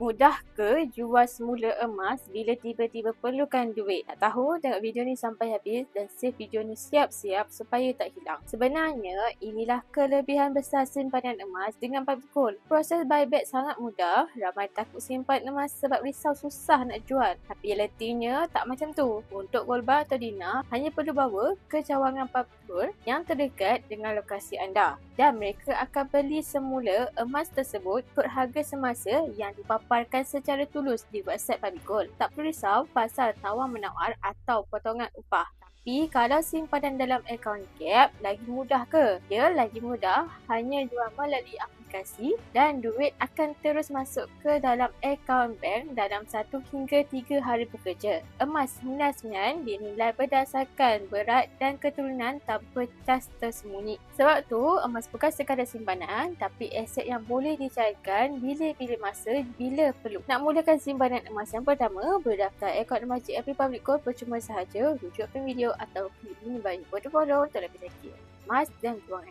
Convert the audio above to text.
Mudah ke jual semula emas bila tiba-tiba perlukan duit? Tak tahu? Tengok video ni sampai habis dan save video ni siap-siap supaya tak hilang. Sebenarnya, inilah kelebihan besar simpanan emas dengan Public Gold. Proses buyback sangat mudah. Ramai takut simpan emas sebab risau susah nak jual. Tapi realitinya tak macam tu. Untuk gold bar atau dinar, hanya perlu bawa ke cawangan Public Gold yang terdekat dengan lokasi anda. Dan mereka akan beli semula emas tersebut ikut harga semasa yang dipaparkan secara tulus di website Public Gold. Tak perlu risau pasal tawar-menawar atau potongan upah. Tapi kalau simpanan dalam akaun Gap, lagi mudah ke? Ya, lagi mudah. Hanya jual melalui aplikasi dan duit akan terus masuk ke dalam akaun bank dalam 1 hingga 3 hari bekerja. Emas 99 dinilai berdasarkan berat dan keturunan tanpa cas tersembunyi. Sebab tu, emas bukan sekadar simpanan tapi aset yang boleh dicairkan bila-bila masa bila perlu. Nak mulakan simpanan emas yang pertama, berdaftar akaun emas JFP Public Gold percuma sahaja. Rujuk video atau klik link bawah ni. Follow untuk lebih lagi emas dan kewangan.